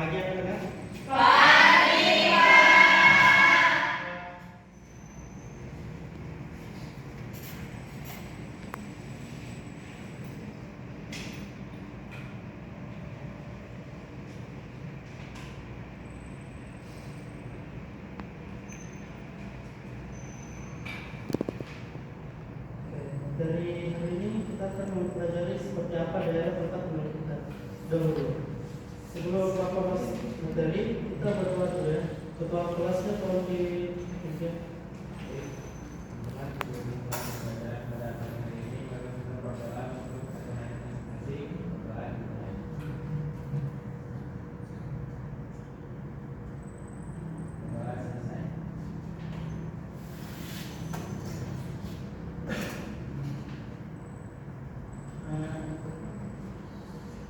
Pagi anak-anak. Dari hari ini kita akan mempelajari seperti apa daerah tempat tinggal kita dahulu. Sebelum Bapak masuk materi, kita berdoa dulu ya. Ketua kelasnya tolong di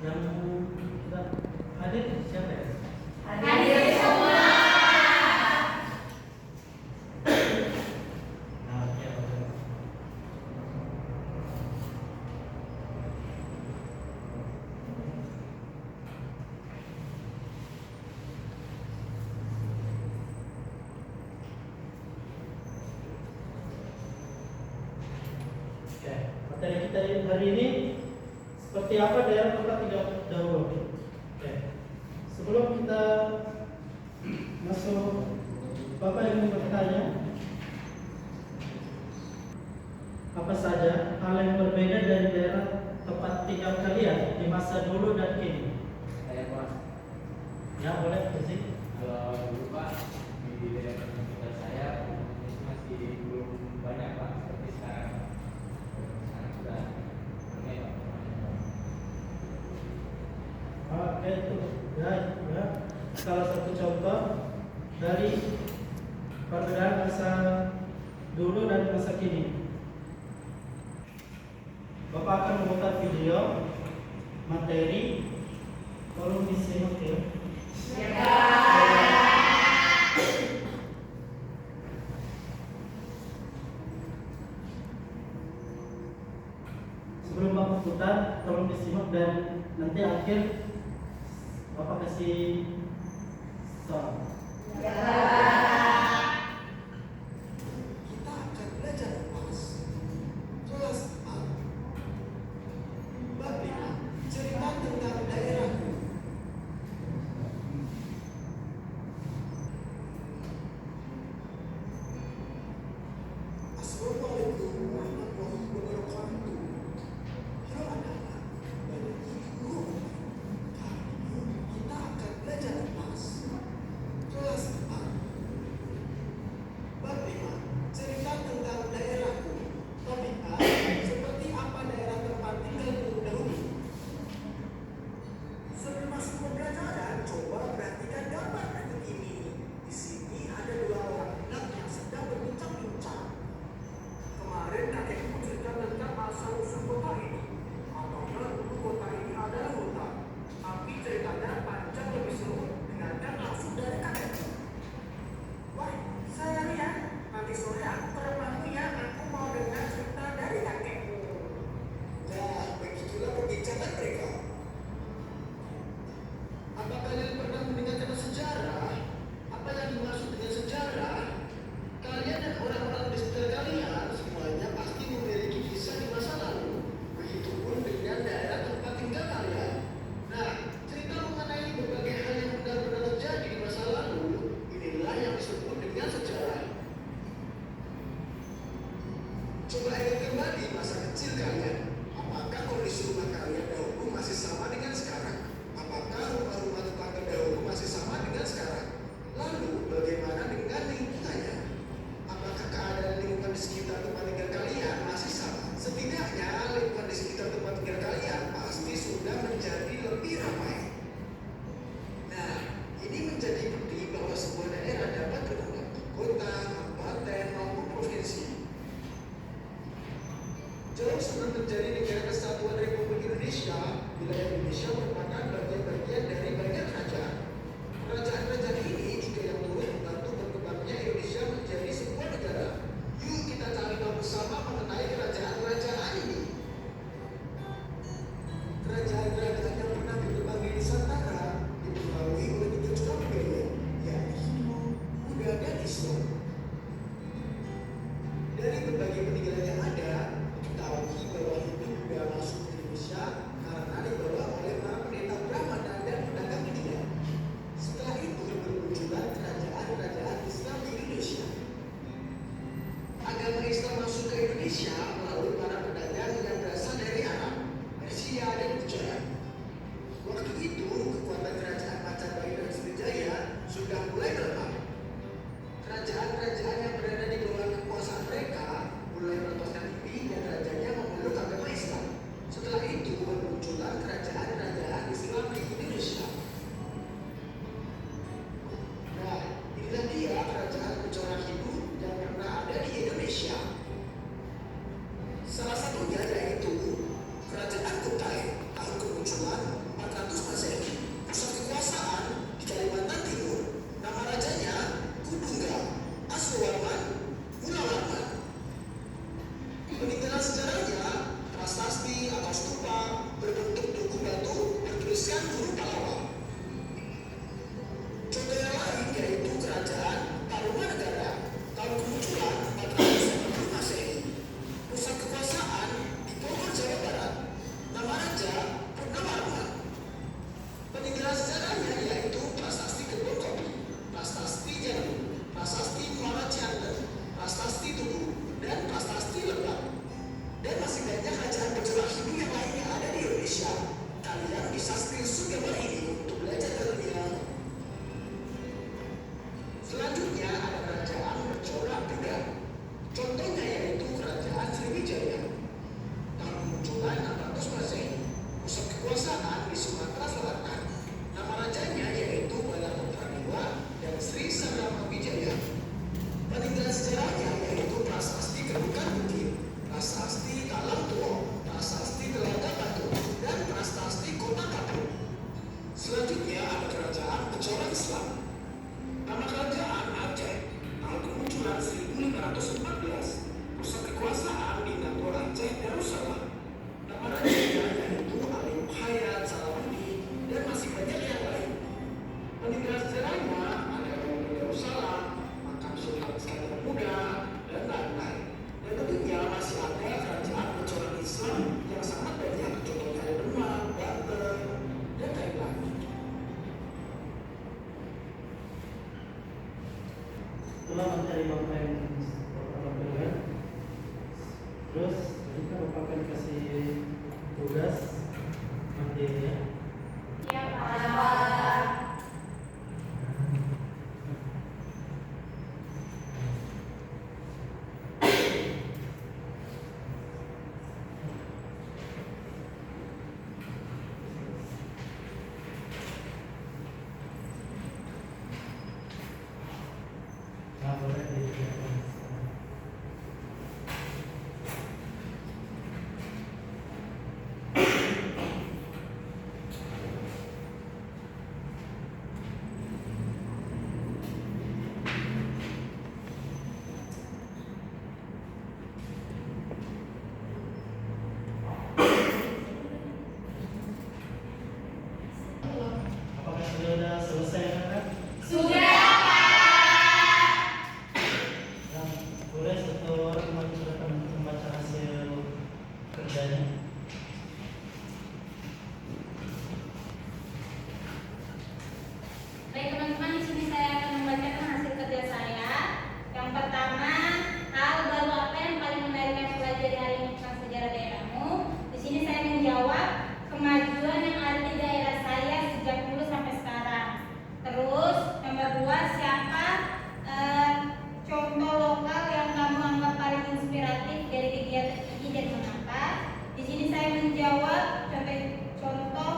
yang kita hadir siapa ya? Hadir semua. Nah, oke, oke. Oke, materi kita hari ini seperti apa daerah tempat tinggal dahulu. Oke. Sebelum kita masuk, Bapak ingin bertanya, apa saja hal yang berbeda dari daerah tempat tinggal kalian di masa dulu dan kini? Saya Pak, Ya, boleh sih. kalau dulu Pak di daerah tempat saya ini masih belum banyak Pak seperti sekarang. Sekarang sudah ramai Pak. Oke, itu ya. Salah satu contoh dari perbedaan masa dulu dan masa kini. Bapak akan memutar video materi, tolong disimak ya. Sebelum Bapak putar, tolong disimak dan nanti akhir Bapak kasih soal. Kita akan belajar mas kelas A. Babina cerita tentang daerahku. Assalamualaikum warahmatullahi wabarakatuh. Halo anak-anak, banyak ibu. Kali ini kita akan belajar mas kelas A. acara Islam. Nama kerajaan Aceh tahun kemunculan 1514, pusat kekuasaan di Nagor Aceh Darussalam. Nama rajanya yaitu Alim Hayat Salahuddin dan masih banyak yang lain. Peninggalan sejarahnya ada Bangunan Darussalam, makam Sultan Iskandar Muda, dan lain-lain. Dan tentunya masih ada kerajaan bercorak Islam yang sangat banyak, contohnya ada Demak, Banten, dan lain-lain. Itulah materi bapak yang bapak berikan. Terus kita bapak akan kasih tugas materi ya. Ya, Pak. Nah, boleh dikerjakan. Apakah sudah selesai anak-anak? Sudah, Pak. Nah, boleh satu orang mempersilakan membaca hasil kerjanya. Baik teman-teman, di sini saya akan membacakan hasil kerja saya. Yang pertama, hal baru apa yang paling menarik yang pelajari hari ini tentang sejarah daerahmu? Di sini saya menjawab kemajuan yang ada di daerah saya sejak dulu sampai sekarang. Terus nomor 2, siapa contoh lokal yang kamu anggap paling inspiratif dari kegiatan ini dan mengapa? Di sini saya menjawab contoh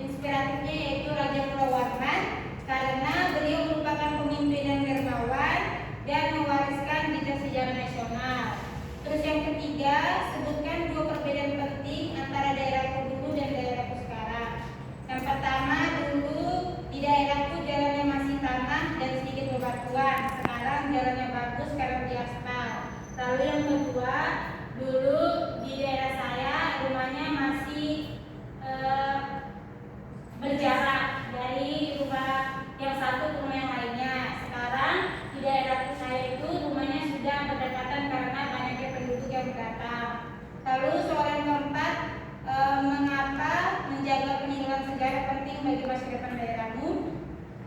inspiratifnya yaitu Raja Pulau Warman, karena beliau merupakan pemimpin yang dermawan dan mewariskan jejak sejarah nasional. Terus yang ketiga, sebutkan 2 perbedaan penting antara daerahku dulu dan daerahku sekarang. Yang pertama, dulu di daerahku jalannya masih tanah dan sedikit bebatuan. Sekarang jalannya bagus karena diaspal. Lalu yang kedua, dulu di daerah saya rumahnya masih berjarak dari rumah yang satu ke rumah yang lainnya. Sekarang di daerahku saya itu rumahnya sudah berdekatan karena banyaknya penduduk yang datang. Lalu soal yang keempat, mengapa menjaga peninggalan sejarah penting bagi masa depan daerahmu?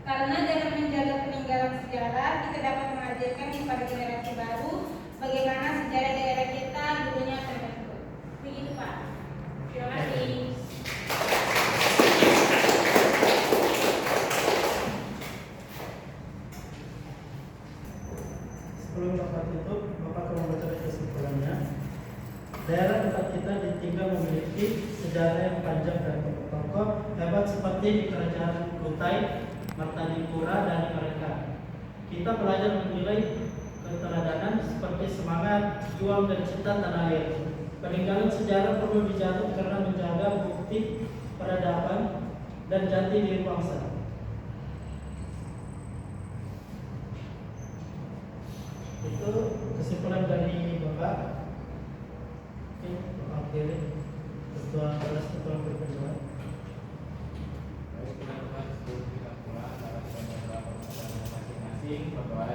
Karena dengan menjaga peninggalan sejarah kita dapat mengajarkan kepada generasi baru bagaimana sejarah daerah kita dulunya terbentuk. Begitu Pak. Terima kasih. Sebelum Bapak tutup, Bapak akan membaca kesimpulannya. Daerah tempat kita ditinggal memiliki sejarah yang panjang dan tokoh-tokoh hebat seperti di Kerajaan Kutai, Martapura, dan mereka. Kita belajar menilai keteladanan seperti semangat, juang, dan cinta tanah air. Peninggalan sejarah perlu dijaga karena menjaga bukti peradaban dan jati diri bangsa. Itu kesimpulan dari Bapak. Oke, Bapak pilih ketua kelas ketua berkedua. Baik teman-teman, sebelum kita pulang, dapat kita masing-masing berdoa